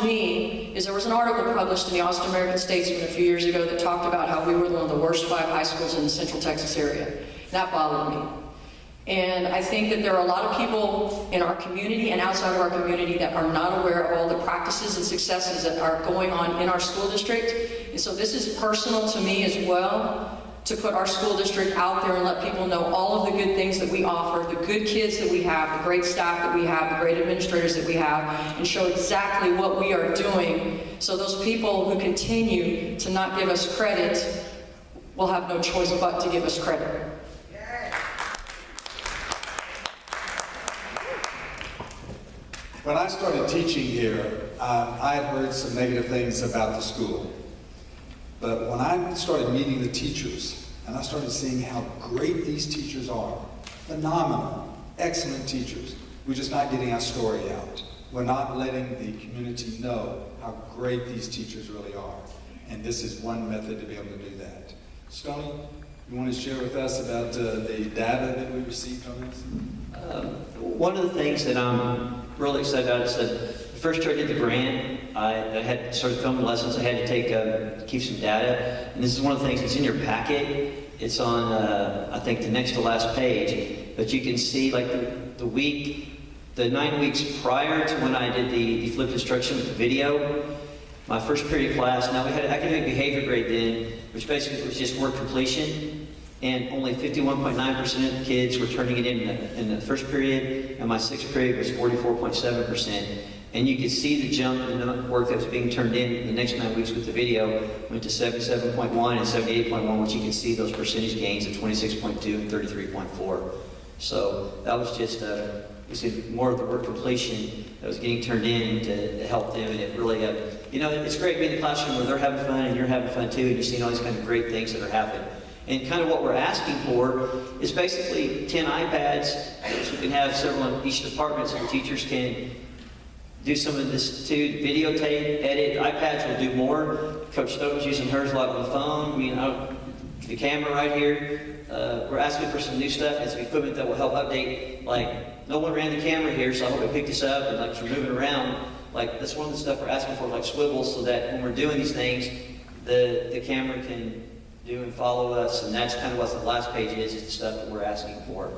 me is there was an article published in the Austin American-Statesman a few years ago that talked about how we were one of the worst 5 high schools in the Central Texas area. That bothered me. And I think that there are a lot of people in our community and outside of our community that are not aware of all the practices and successes that are going on in our school district. And so this is personal to me as well, to put our school district out there and let people know all of the good things that we offer, the good kids that we have, the great staff that we have, the great administrators that we have, and show exactly what we are doing, so those people who continue to not give us credit will have no choice but to give us credit. When I started teaching here, I had heard some negative things about the school. But when I started meeting the teachers, and I started seeing how great these teachers are, phenomenal, excellent teachers, we're just not getting our story out. We're not letting the community know how great these teachers really are. And this is one method to be able to do that. Stoney, you want to share with us about the data that we received on this? One of the things that I'm really excited about is that the first year I did the grant, I had started filming lessons. I had to take keep some data, and this is one of the things that's in your packet. It's on I think the next to last page, but you can see like the 9 weeks prior to when I did the flipped instruction with the video. My first period class. Now we had an academic behavior grade then, which basically was just work completion. And only 51.9% of the kids were turning it in the first period, and my 6th period was 44.7%. And you could see the jump in the work that was being turned in the next 9 weeks with the video, went to 77.1 and 78.1, which you can see those percentage gains of 26.2 and 33.4. So that was just you see more of the work completion that was getting turned in to help them, and it really, you know, it's great being in the classroom where they're having fun and you're having fun too, and you're seeing all these kind of great things that are happening. And kind of what we're asking for is basically 10 iPads, so we can have several in each department so the teachers can do some of this too, videotape, edit. iPads will do more. Coach Stokes using hers a lot on the phone. I mean, the camera right here. We're asking for some new stuff and some equipment that will help update. Like, no one ran the camera here, so I hope I picked this up, and like you're moving around. Like, that's one of the stuff we're asking for, like swivels, so that when we're doing these things, the camera can do and follow us, and that's kind of what the last page is the stuff that we're asking for.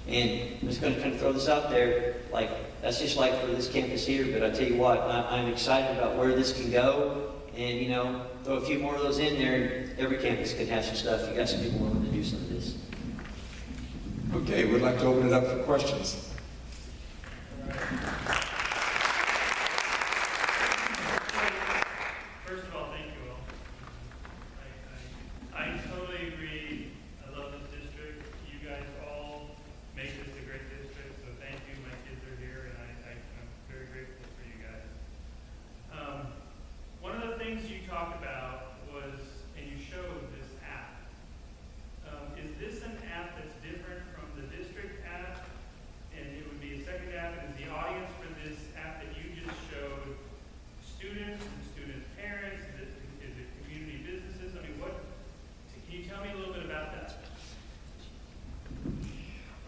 And I'm just going to kind of throw this out there, like, that's just like for this campus here, but I tell you what, I'm excited about where this can go, and, you know, throw a few more of those in there, and every campus can have some stuff. You got some people willing to do some of this. Okay, we'd like to open it up for questions.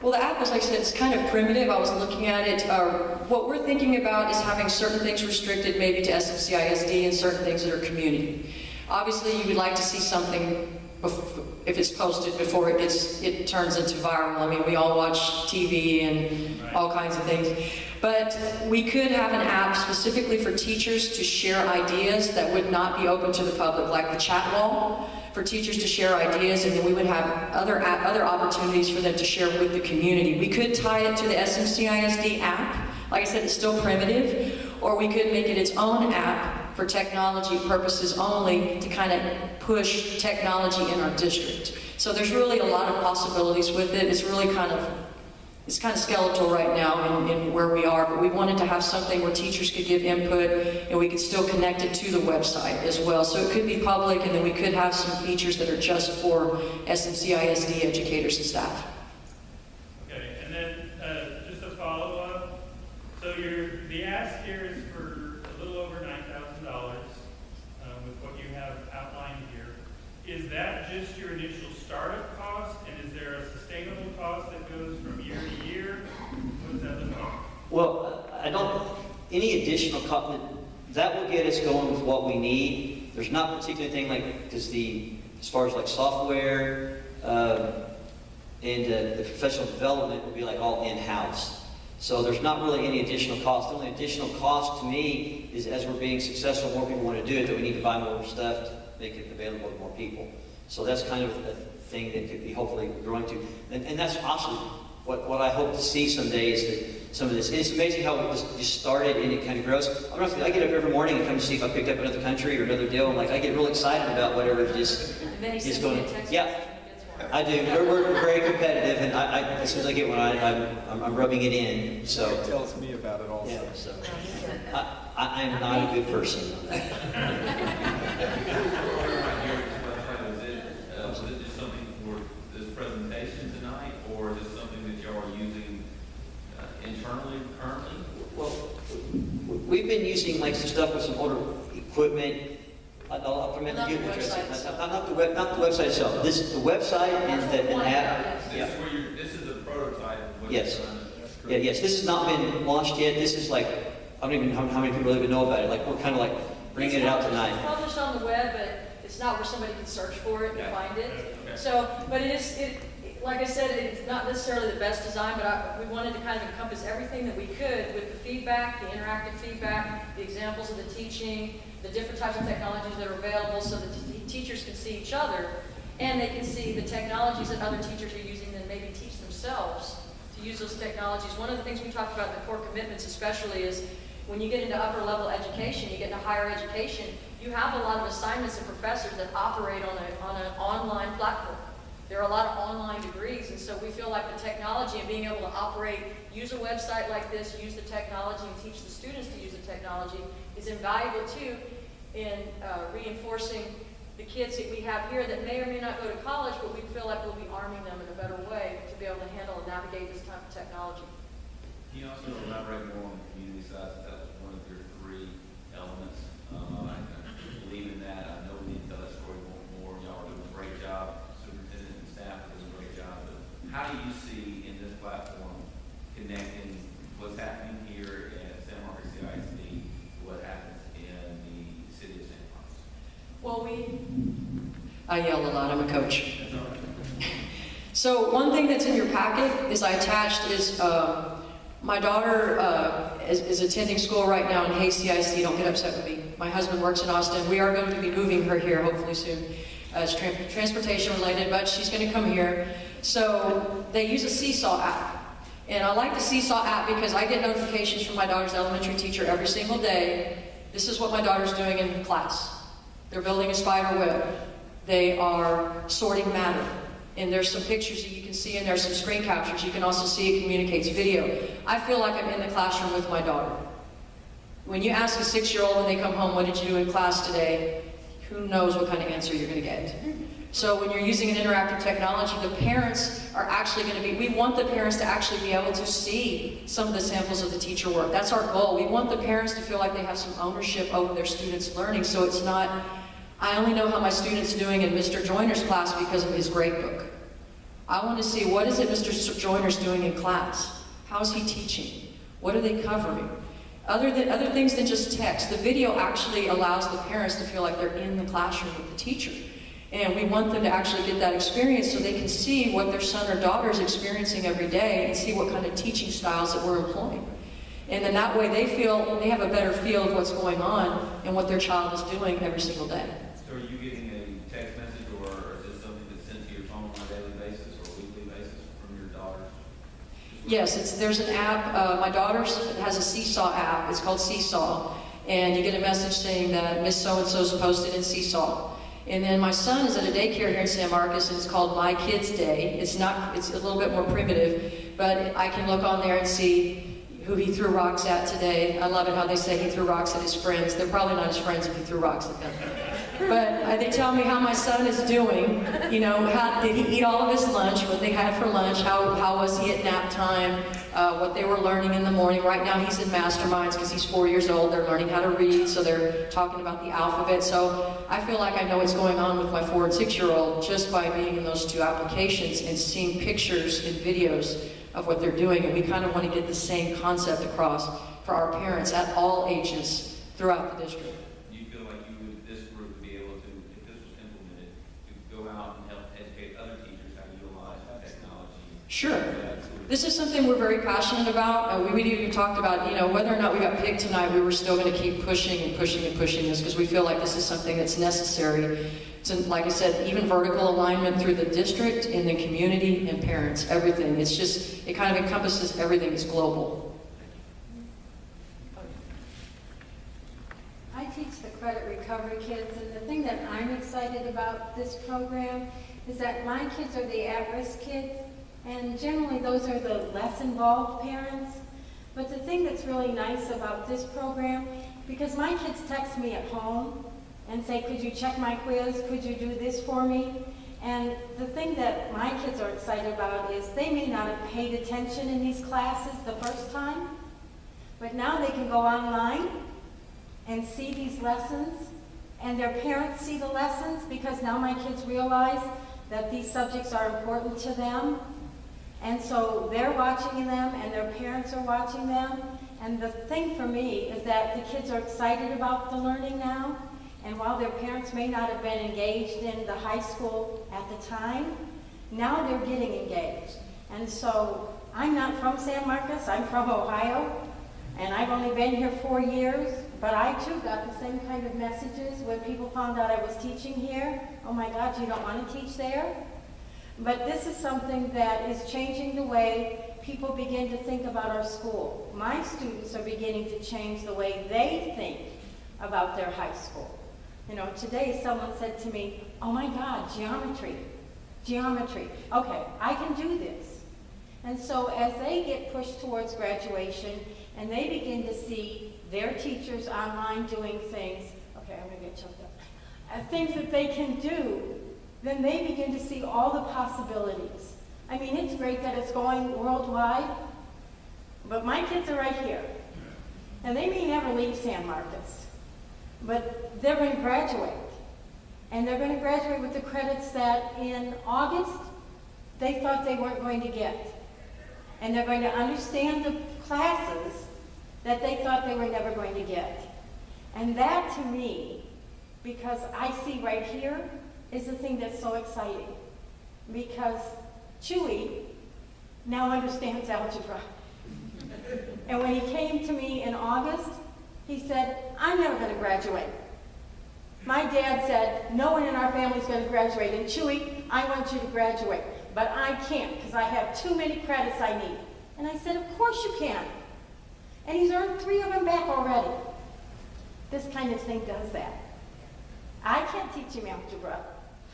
Well, the app, as I said, it's kind of primitive. I was looking at it. What we're thinking about is having certain things restricted maybe to SMC ISD and certain things that are community. Obviously, you would like to see something, if it's posted before it turns into viral. I mean, we all watch TV and all kinds of things. But we could have an app specifically for teachers to share ideas that would not be open to the public, like the chat wall, for teachers to share ideas, and then we would have other opportunities for them to share with the community. We could tie it to the SMC ISD app. Like I said, it's still primitive. Or we could make it its own app for technology purposes only to kind of push technology in our district. So there's really a lot of possibilities with it. It's really kind of skeletal right now in where we are, but we wanted to have something where teachers could give input and we could still connect it to the website as well. So it could be public, and then we could have some features that are just for SMC ISD educators and staff. Okay, and then just a follow-up. So the ask here is for a little over $9,000 with what you have outlined here. Is that just your initial startup cost, and is there a sustainable cost that goes from year to year? What does that look like? Well, any additional cost, that will get us going with what we need. There's not particularly anything like, because as far as like software and the professional development will be like all in-house. So there's not really any additional cost. The only additional cost to me is as we're being successful, more people want to do it, that we need to buy more stuff to make it available to more people. So that's kind of a thing that could be hopefully growing to. And that's awesome. What I hope to see someday is that some of this, and it's amazing how it just started and it kind of grows. I get up every morning and come to see if I picked up another country or another deal. I'm like, I get real excited about whatever just is going. Yeah, I do. We're very competitive, and as soon as I get one, I'm rubbing it in. So It tells me about it also. yeah, so I am not a good person. Is it just something for this presentation tonight, or is it something that y'all are using internally currently? Well, we've been using like some stuff with some older equipment. I'll permit Not you the to address website it. itself. Not the website itself. This is the website and an app. This is where this is a prototype of what Yes. you're trying to. Yeah, yes. This has not been launched yet. This is like, I don't even know how many people even know about it. Like, we're kind of like bringing it out tonight. It's published on the web, but it's not where somebody can search for it and Yeah. find it. Okay. So, but like I said, it's not necessarily the best design, but we wanted to kind of encompass everything that we could with the feedback, the interactive feedback, the examples of the teaching, the different types of technologies that are available so that teachers can see each other, and they can see the technologies that other teachers are using and maybe teach themselves to use those technologies. One of the things we talked about in the core commitments especially is when you get into upper level education, you get into higher education, you have a lot of assignments and professors that operate on an online platform. There are a lot of online degrees, and so we feel like the technology and being able to operate, use a website like this, use the technology, and teach the students to use the technology is invaluable too in reinforcing the kids that we have here that may or may not go to college, but we feel like we'll be arming them in a better way to be able to handle and navigate this type of technology. Can you also elaborate more on the community side? That was one of your three elements. I believe in that. I know we need to tell that story more. Y'all are doing a great job. Superintendent and staff are doing a great job. But how do you see in this platform connecting what's happening here at San Marcos ISTE to what happens in the city of San Marcos? Well, I yell a lot, I'm a coach. So one thing that's in your packet is I attached is my daughter is attending school right now in Hayes CISD. Don't get upset with me. My husband works in Austin. We are going to be moving her here hopefully soon. It's transportation related, but she's going to come here. So they use a Seesaw app. And I like the Seesaw app because I get notifications from my daughter's elementary teacher every single day. This is what my daughter's doing in class. They're building a spider web. They are sorting matter. And there's some pictures that you can see, and there's some screen captures. You can also see it communicates video. I feel like I'm in the classroom with my daughter. When you ask a 6-year-old when they come home, what did you do in class today? Who knows what kind of answer you're going to get. So when you're using an interactive technology, the parents are actually going to be, we want the parents to actually be able to see some of the samples of the teacher work. That's our goal. We want the parents to feel like they have some ownership over their students' learning, so it's not, I only know how my student's doing in Mr. Joyner's class because of his grade book. I want to see, what is it Mr. Joyner's doing in class? How's he teaching? What are they covering? Other things than just text, the video actually allows the parents to feel like they're in the classroom with the teacher. And we want them to actually get that experience so they can see what their son or daughter is experiencing every day and see what kind of teaching styles that we're employing. And then that way they have a better feel of what's going on and what their child is doing every single day. So are you getting a text message, or is this something that's sent to your phone on a daily basis or weekly basis from your daughters? Yes, there's an app. My daughter has a Seesaw app. It's called Seesaw. And you get a message saying that Miss So-and-so's posted in Seesaw. And then my son is at a daycare here in San Marcos, and it's called My Kids Day. It's a little bit more primitive, but I can look on there and see who he threw rocks at today. I love it how they say he threw rocks at his friends. They're probably not his friends if he threw rocks at them. But they tell me how my son is doing. You know, how did he eat all of his lunch, what they had for lunch, how was he at nap time, what they were learning in the morning. Right now he's in masterminds because he's 4 years old. They're learning how to read, so they're talking about the alphabet. So I feel like I know what's going on with my 4- and 6-year-old just by being in those two applications and seeing pictures and videos of what they're doing. And we kind of want to get the same concept across for our parents at all ages throughout the district. Do you feel like you would, this group would be able to, if this was implemented, to go out and help educate other teachers how to utilize the technology? Sure. This is something we're very passionate about. We even talked about, whether or not we got picked tonight, we were still going to keep pushing and pushing and pushing this because we feel like this is something that's necessary to, like I said, even vertical alignment through the district and the community and parents, everything. It's just, it kind of encompasses everything. It's global. I teach the credit recovery kids, and the thing that I'm excited about this program is that my kids are the at-risk kids, and generally those are the less involved parents. But the thing that's really nice about this program, because my kids text me at home and say, could you check my quiz, could you do this for me? And the thing that my kids are excited about is they may not have paid attention in these classes the first time, but now they can go online and see these lessons, and their parents see the lessons, because now my kids realize that these subjects are important to them. And so they're watching them, and their parents are watching them. And the thing for me is that the kids are excited about the learning now, and while their parents may not have been engaged in the high school at the time, now they're getting engaged. And so I'm not from San Marcos, I'm from Ohio, and I've only been here 4 years, but I too got the same kind of messages when people found out I was teaching here. Oh my God, you don't want to teach there? But this is something that is changing the way people begin to think about our school. My students are beginning to change the way they think about their high school. Today someone said to me, oh my God, geometry. Okay, I can do this. And so as they get pushed towards graduation and they begin to see their teachers online doing things, okay, I'm gonna get choked up, things that they can do, then they begin to see all the possibilities. I mean, it's great that it's going worldwide, but my kids are right here. And they may never leave San Marcos, but they're going to graduate. And they're going to graduate with the credits that in August, they thought they weren't going to get. And they're going to understand the classes that they thought they were never going to get. And that to me, because I see right here, is the thing that's so exciting. Because Chewy now understands algebra. And when he came to me in August, he said, I'm never going to graduate. My dad said, no one in our family is going to graduate. And Chewy, I want you to graduate. But I can't because I have too many credits I need. And I said, of course you can. And he's earned 3 of them back already. This kind of thing does that. I can't teach him algebra,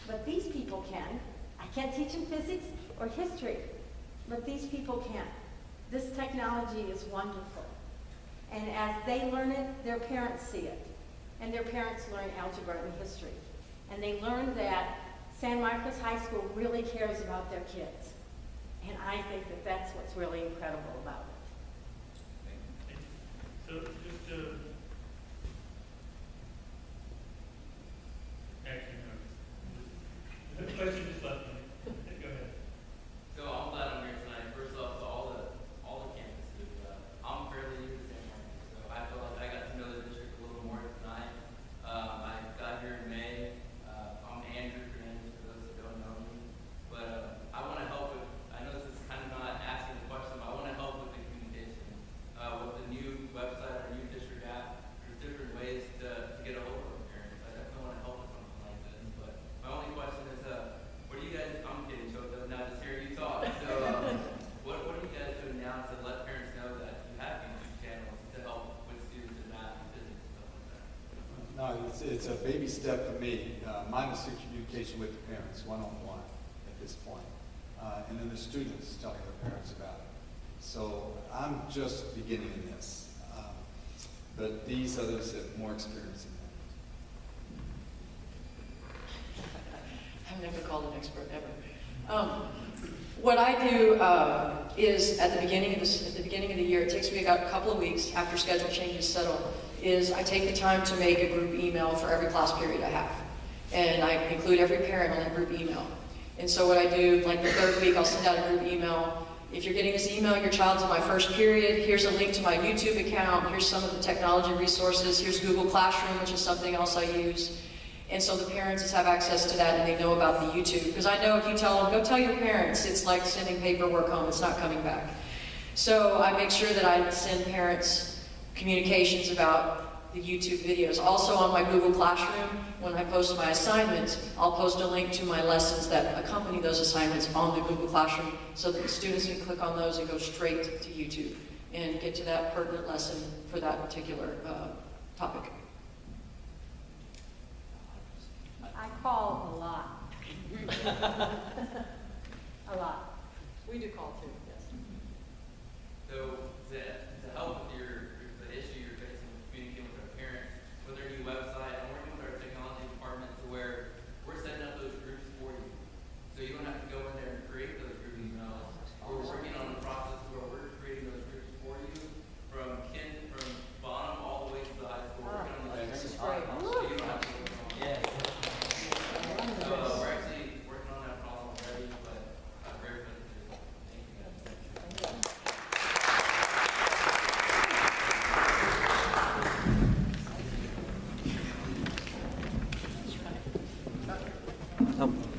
but these people can. I can't teach him physics or history, but these people can. This technology is wonderful. And as they learn it, their parents see it. And their parents learn algebra and history. And they learn that San Marcos High School really cares about their kids. And I think that that's what's really incredible about it. So just to, actually, no. The question just left me. Go ahead. So I'm glad I'm here tonight. First off, to all the campuses. I'm fairly new to San Marcos, so I feel like I got to know the district a little more tonight. I got here in May. I'm Andrew, for those that don't know me. But I want to help with, I know this is kind of not asking the question, but I want to help with the communication. With the new website, our new district app, there's different ways to get a hold of our parents. I definitely want to help with something like this. But my only question is, what do you guys, I'm getting choked up now just hearing you talk. So what are you guys doing now to let parents know that you have YouTube channels to help with students in math and physics and stuff like that? No, it's a baby step for me. Mine is through communication with the parents, one-on-one at this point. And then the students telling their parents about it. So I'm just beginning in this. But these others have more experience in that. I'm never called an expert ever. What I do is at the beginning of the year, it takes me about a couple of weeks after schedule changes settle, is I take the time to make a group email for every class period I have. And I include every parent on that group email. And so what I do, like the third week, I'll send out a group email. if you're getting this email, your child's in my first period, here's a link to my YouTube account, here's some of the technology resources, here's Google Classroom, which is something else I use. And so the parents just have access to that and they know about the YouTube. Because I know if you tell them, go tell your parents, it's like sending paperwork home, it's not coming back. So I make sure that I send parents communications about the YouTube videos. Also on my Google Classroom, when I post my assignments, I'll post a link to my lessons that accompany those assignments on the Google Classroom so that the students can click on those and go straight to YouTube and get to that pertinent lesson for that particular topic. I call a lot. A lot. We do call too, yes. So to help with the issue you're facing with communicating with our parents, with our new website, I'm working with our technology department to where we're setting up those groups for you. So you don't have to go in there and create those group emails. We're working on a process where we're creating those groups for you from bottom all the way to the high school. We're working on those This is groups. great. So you don't have to go on. Yeah. So we're actually working on that problem already, but I'm very appreciative. Thank you guys. Oh.